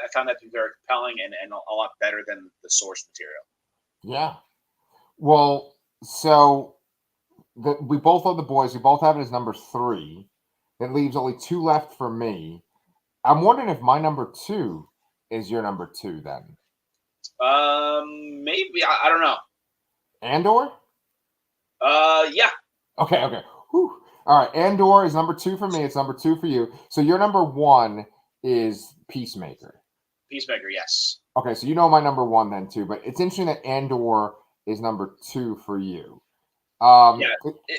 I found that to be very compelling and a lot better than the source material. Yeah. Well, so we both love the boys. We both have it as number 3. It leaves only 2 left for me. I'm wondering if my number 2 is your number 2 then. Maybe. I don't know. Andor? Yeah. Okay. Whew. All right. Andor is number 2 for me. It's number 2 for you. So your number 1 is Peacemaker. Peacemaker, yes. Okay, so you know my number 1 then too, but it's interesting that Andor is number 2 for you.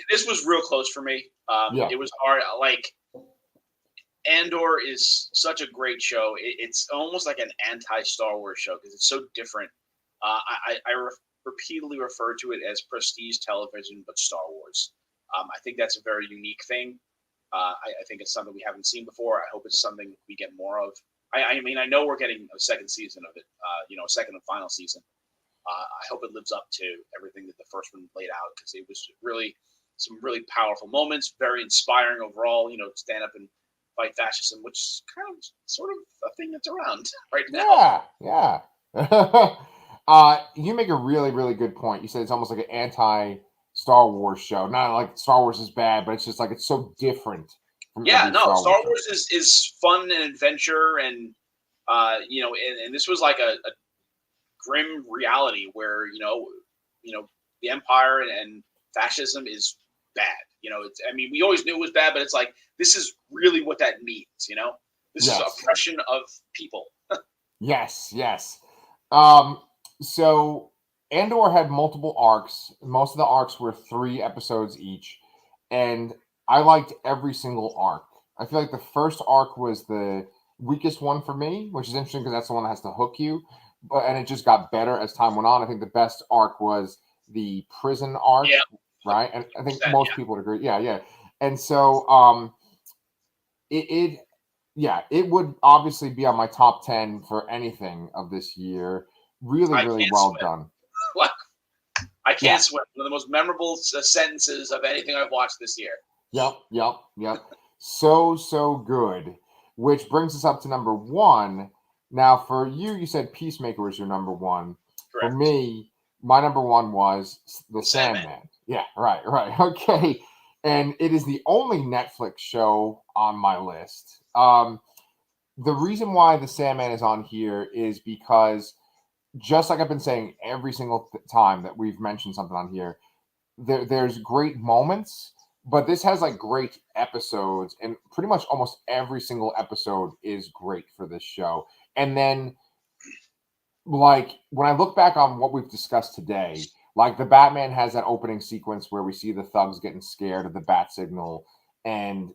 This was real close for me. Yeah. It was hard. Like, Andor is such a great show. It's almost like an anti-Star Wars show because it's so different. I repeatedly refer to it as prestige television, but Star Wars. I think that's a very unique thing. I think it's something we haven't seen before. I hope it's something we get more of. I mean, I know we're getting a second season of it, a second and final season. I hope it lives up to everything that the first one laid out because it was really some really powerful moments, very inspiring overall, stand up and fight fascism, which is kind of sort of a thing that's around right now. Yeah. You make a really, really good point. You said it's almost like an anti-Star Wars show. Not like Star Wars is bad, but it's just like it's so different. Star Wars is fun and adventure, and and this was like a grim reality where the Empire and fascism is bad. We always knew it was bad, but it's like this is really what that means. This is oppression of people. Yes. So Andor had multiple arcs. Most of the arcs were 3 episodes each, and I liked every single arc. I feel like the first arc was the weakest one for me, which is interesting because that's the one that has to hook you. And it just got better as time went on. I think the best arc was the prison arc, right? And I think most people would agree. Yeah. And so it would obviously be on my top 10 for anything of this year. Really well done. I can't swim. One of the most memorable sentences of anything I've watched this year. Yep. So good. Which brings us up to number 1. Now, for you, you said Peacemaker was your number one. For Correct. me, my number one was The Sandman. Sandman. Yeah, right. Okay. And it is the only Netflix show on my list. The reason why The Sandman is on here is because, just like I've been saying every single time that we've mentioned something on here, there's great moments, but this has like great episodes, and pretty much almost every single episode is great for this show. And then, like, when I look back on what we've discussed today, like the Batman has that opening sequence where we see the thugs getting scared of the bat signal, and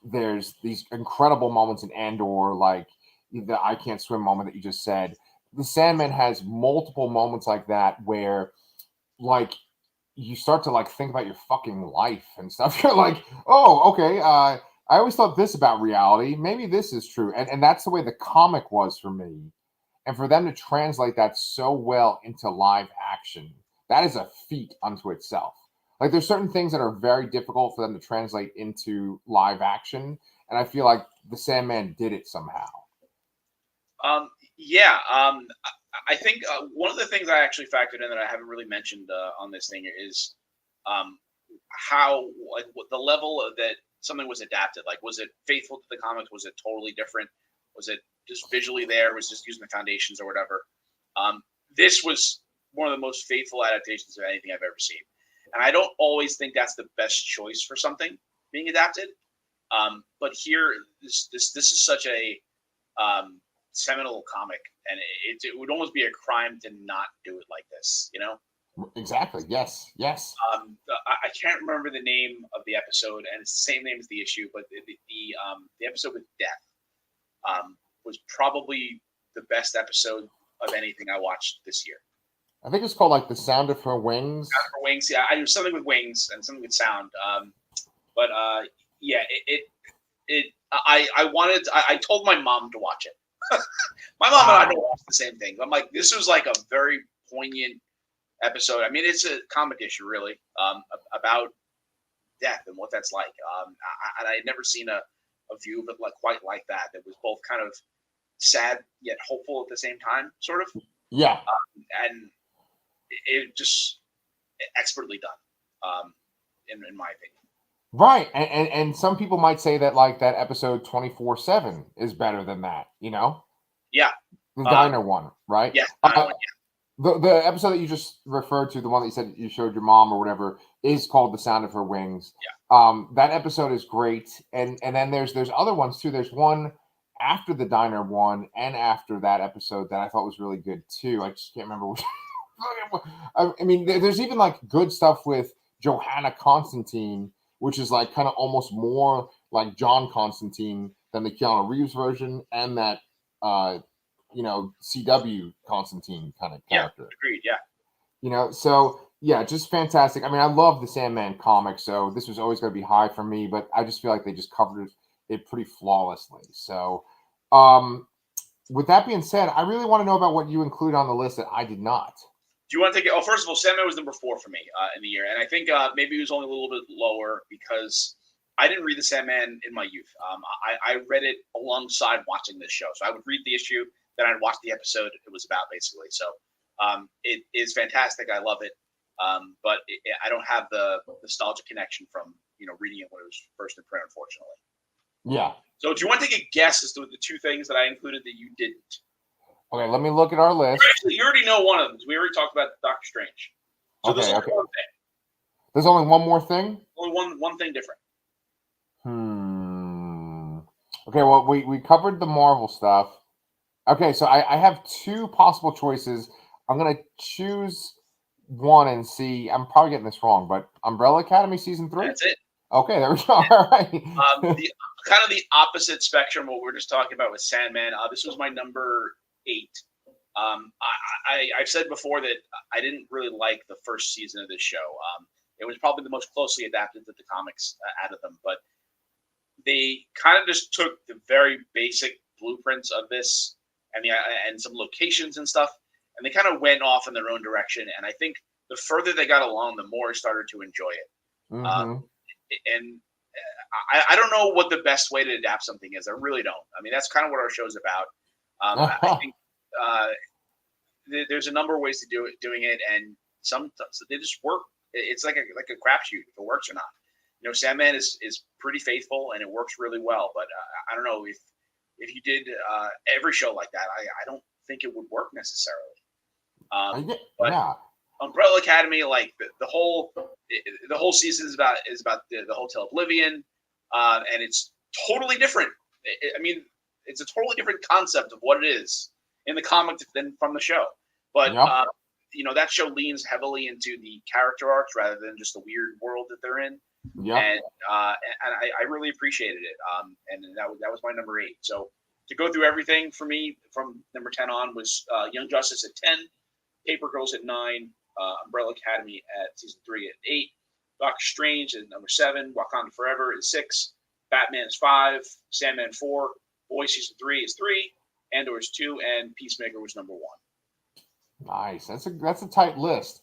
there's these incredible moments in Andor, like the I can't swim moment that you just said. The Sandman has multiple moments like that where, like, you start to like think about your fucking life and stuff. You're like, oh, okay. I always thought this about reality. Maybe this is true, and that's the way the comic was for me. And for them to translate that so well into live action, that is a feat unto itself. Like, there's certain things that are very difficult for them to translate into live action, and I feel like the Sandman did it somehow. Yeah. I think one of the things I actually factored in that I haven't really mentioned on this thing is um, how what the level of that something was adapted. Like, was it faithful to the comics? Was it totally different? Was it just visually there? Was just using the foundations or whatever? Um, this was one of the most faithful adaptations of anything I've ever seen, and I don't always think that's the best choice for something being adapted. But here, this is such a seminal comic, and it would almost be a crime to not do it like this. Exactly. Yes. Yes. I can't remember the name of the episode, and it's the same name as the issue, but the episode with Death was probably the best episode of anything I watched this year. I think it's called like The Sound of Her Wings. Sound of Her Wings, yeah. I do something with wings and something with sound. But yeah, I wanted. I told my mom to watch it. My mom and I don't watch the same thing. I'm like, this was like a very poignant episode. I mean, it's a comic issue, really, about death and what that's like. I had never seen a view of it quite like that. That was both kind of sad yet hopeful at the same time, sort of. Yeah. And it just expertly done, in my opinion. Right. And some people might say that like that episode 24/7 is better than that, Yeah. The diner one, right? Yeah. The episode that you just referred to, the one that you said you showed your mom or whatever, is called The Sound of Her Wings. Yeah. That episode is great. And then there's other ones too. There's one after the diner one and after that episode that I thought was really good too. I just can't remember which. I mean, there's even like good stuff with Johanna Constantine, which is like kind of almost more like John Constantine than the Keanu Reeves version, and that CW Constantine kind of character. Yeah, agreed. Yeah. So yeah, just fantastic. I mean, I love the Sandman comic, so this was always going to be high for me, but I just feel like they just covered it pretty flawlessly. So, with that being said, I really want to know about what you included on the list that I did not. Do you want to take it? Oh, first of all, Sandman was number 4 for me in the year, and I think maybe it was only a little bit lower because I didn't read the Sandman in my youth. I read it alongside watching this show, so I would read the issue, then I'd watch the episode it was about, basically. So it is fantastic. I love it, but I don't have the nostalgia connection from reading it when it was first in print, unfortunately. Yeah. So do you want to take a guess as to the 2 things that I included that you didn't? Okay, let me look at our list. Actually, you already know one of them because we already talked about Doctor Strange. So there's only one thing. There's only one more thing? Only one thing different. Okay, well, we covered the Marvel stuff. Okay, so I have 2 possible choices. I'm going to choose one and see. I'm probably getting this wrong, but Umbrella Academy Season 3? That's it. Okay, there we go. All right. Kind of the opposite spectrum what we were just talking about with Sandman. This was my number 8. I've said before that I didn't really like the first season of this show. It was probably the most closely adapted to the comics out of them, but they kind of just took the very basic blueprints of this and some locations and stuff, and they kind of went off in their own direction. And I think the further they got along, the more I started to enjoy it. Mm-hmm. I don't know what the best way to adapt something is. I really don't. I mean, that's kind of what our show's about. I think there's a number of ways to doing it, and some they just work. It's like a crapshoot if it works or not. Sandman is pretty faithful and it works really well. But I don't know if you did every show like that, I don't think it would work necessarily. But yeah. Umbrella Academy, like the whole season is about the Hotel Oblivion, and it's totally different. I mean, it's a totally different concept of what it is in the comic than from the show. But that show leans heavily into the character arcs rather than just the weird world that they're in. Yeah. And I really appreciated it. And that was my number 8. So to go through everything for me from number 10 on was Young Justice at 10, Paper Girls at 9, Umbrella Academy at season 3 at 8, Doctor Strange at number 7, Wakanda Forever at 6, Batman is 5, Sandman 4, Boy season 3 is 3, Andor is 2, and Peacemaker was number 1. Nice. That's a tight list.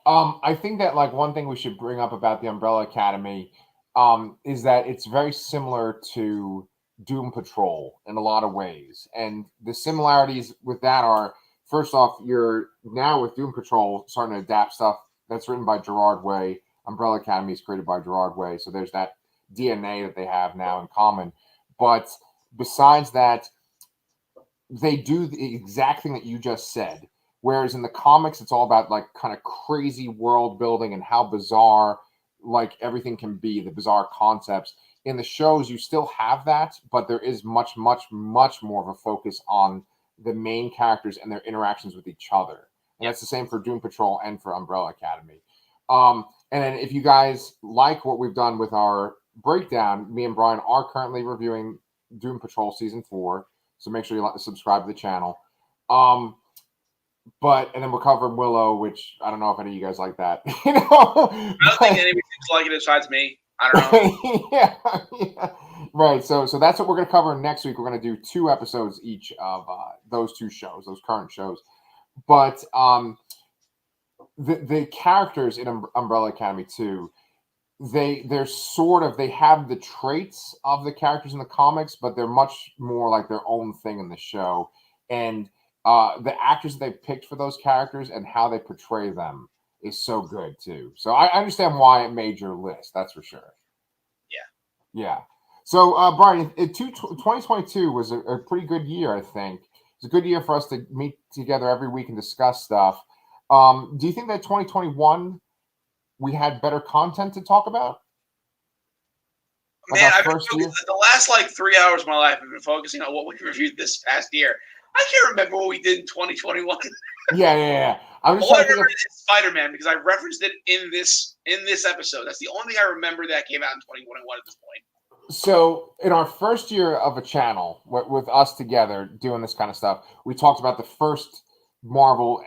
I think that like one thing we should bring up about the Umbrella Academy is that it's very similar to Doom Patrol in a lot of ways. And the similarities with that are, first off, you're now with Doom Patrol starting to adapt stuff that's written by Gerard Way. Umbrella Academy is created by Gerard Way. So there's that DNA that they have now in common. But besides that, they do the exact thing that you just said. Whereas in the comics, it's all about like kind of crazy world building and how bizarre like everything can be, the bizarre concepts. In the shows, you still have that, but there is much, much, much more of a focus on the main characters and their interactions with each other. And that's the same for Doom Patrol and for Umbrella Academy. And then if you guys like what we've done with our breakdown, me and Brian are currently reviewing Doom Patrol season 4. So make sure you subscribe to the channel. And then we're covering Willow, which I don't know if any of you guys like that. I don't think anybody seems to like it besides me. I don't know. yeah. Right. So that's what we're going to cover next week. We're going to do 2 episodes each of those 2 shows, those current shows. But the characters in Umbrella Academy too, they have the traits of the characters in the comics, but they're much more like their own thing in the show. And the actors that they picked for those characters and how they portray them is so good too. So I understand why it made your list. That's for sure. Yeah. So Brian, 2022 was a pretty good year. I think it's a good year for us to meet together every week and discuss stuff. Do you think that 2021 we had better content to talk about? Man, the last like 3 hours of my life I've been focusing on what we reviewed this past year. I can't remember what we did in 2021. Yeah. I'm just All I remember is Spider-Man because I referenced it in this episode. That's the only thing I remember that came out in 2021 at this point. So in our first year of a channel with us together doing this kind of stuff, we talked about the first Marvel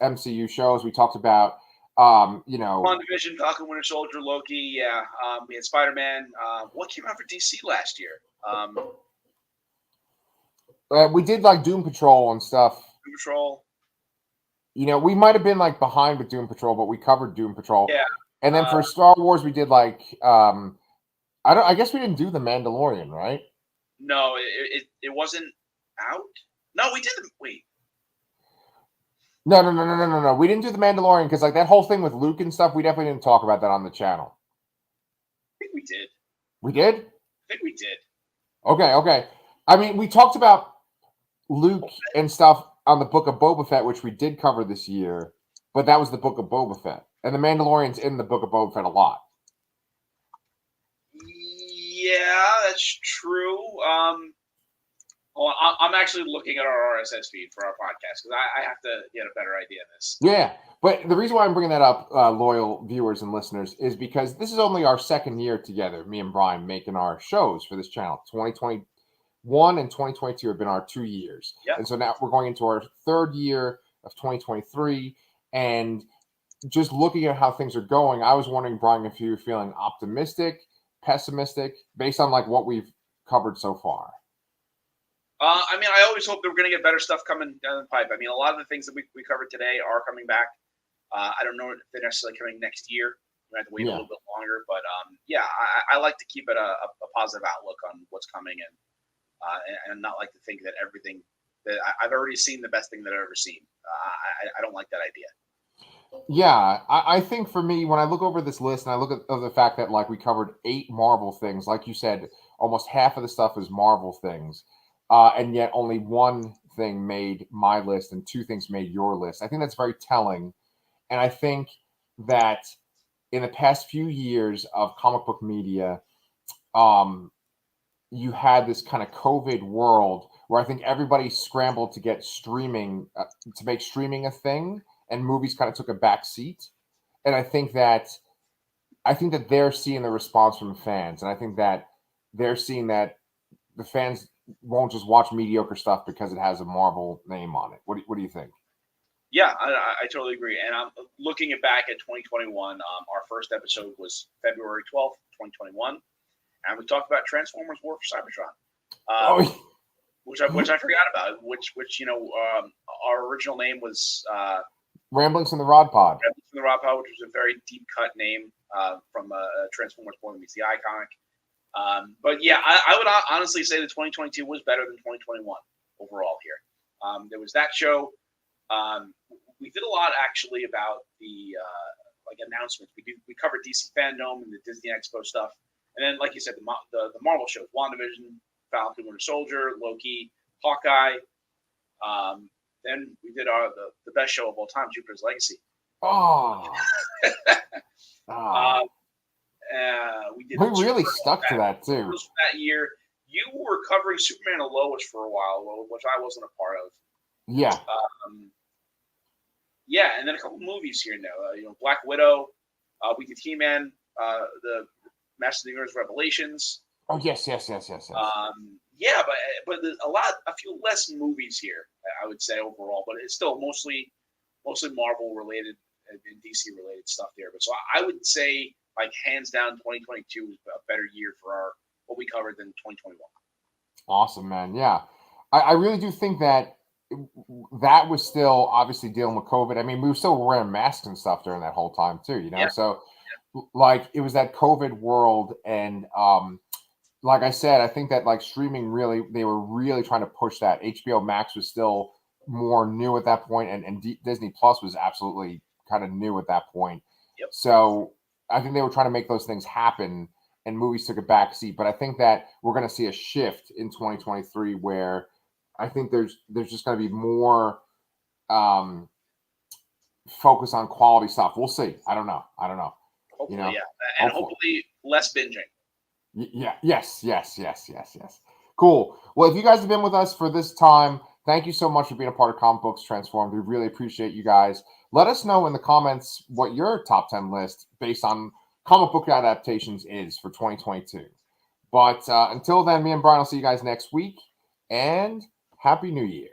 MCU shows. We talked about WandaVision, Falcon, Winter Soldier, Loki. Yeah, we had Spider-Man. What came out for DC last year? We did like Doom Patrol and stuff. Doom Patrol. We might have been like behind with Doom Patrol, but we covered Doom Patrol. Yeah. And then for Star Wars, we did like I guess we didn't do The Mandalorian, right? No, it wasn't out. No, we didn't. Wait. No. We didn't do The Mandalorian because like that whole thing with Luke and stuff, we definitely didn't talk about that on the channel. I think we did. We did? I think we did. Okay. I mean, we talked about Luke and stuff on the Book of Boba Fett, which we did cover this year, but that was the Book of Boba Fett. And the Mandalorian's in the Book of Boba Fett a lot. Yeah, that's true. I'm actually looking at our RSS feed for our podcast because I have to get a better idea of this. Yeah, but the reason why I'm bringing that up, loyal viewers and listeners, is because this is only our second year together, me and Brian, making our shows for this channel. 2021 and 2022 have been our 2 years. Yep. And so now we're going into our 3rd year of 2023. And just looking at how things are going, I was wondering, Brian, if you were feeling optimistic, pessimistic, based on like what we've covered so far. I mean, I always hope that we're going to get better stuff coming down the pipe. I mean, a lot of the things that we covered today are coming back. I don't know if they're necessarily coming next year. We have to wait a little bit longer. But yeah, I like to keep it a positive outlook on what's coming, and not like to think that everything that I've already seen the best thing that I've ever seen. I don't like that idea. Yeah, I think for me, when I look over this list and I look at the fact that like we covered 8 Marvel things, like you said, almost half of the stuff is Marvel things, and yet only one thing made my list and 2 things made your list. I think that's very telling, and I think that in the past few years of comic book media, um, you had this kind of COVID world where I think everybody scrambled to get streaming, to make streaming a thing, and movies kind of took a back seat. And I think that they're seeing the response from fans, and I think that they're seeing that the fans won't just watch mediocre stuff because it has a Marvel name on it. What do you think? Yeah, I totally agree. And I'm looking at back at 2021. Our first episode was February 12th, 2021, and we talked about Transformers: War for Cybertron. Oh, Which I forgot about. Which our original name was Ramblings from the Rod Pod. Ramblings from the Rod Pod, which was a very deep cut name from Transformers Born Meets the Iconic. But yeah, I would honestly say that 2022 was better than 2021 overall here. There was that show. We did a lot actually about the like announcements. We covered DC Fandom and the Disney Expo stuff, and then like you said, the Marvel shows: WandaVision, Falcon, Winter Soldier, Loki, Hawkeye. Then we did the best show of all time, Jupiter's Legacy. Oh, We did. We really stuck to that too. That year, you were covering Superman and Lois for a while, which I wasn't a part of. Yeah. Yeah, and then a couple movies here and there. Black Widow. We did He-Man, the Master of the Universe Revelations. Oh yes. Yeah, but there's a few less movies here, I would say overall, but it's still mostly Marvel related and DC related stuff there. But so I would say, like, hands down, 2022 was a better year for what we covered than 2021. Awesome, man. Yeah, I really do think that was still obviously dealing with COVID. I mean, we were still wearing masks and stuff during that whole time too, Yeah. So like it was that COVID world, and like I said, I think that like streaming they were really trying to push that. HBO Max was still more new at that point, and Disney Plus was absolutely kind of new at that point. Yep. So I think they were trying to make those things happen, and movies took a back seat. But I think that we're going to see a shift in 2023 where I think there's just going to be more focus on quality stuff. We'll see. I don't know. Hopefully, yeah, and hopefully less binging. Yeah. Yes. Cool. Well, if you guys have been with us for this time, thank you so much for being a part of Comic Books Transformed. We really appreciate you guys. Let us know in the comments what your top 10 list based on comic book adaptations is for 2022. But until then, me and Brian will see you guys next week, and Happy New Year.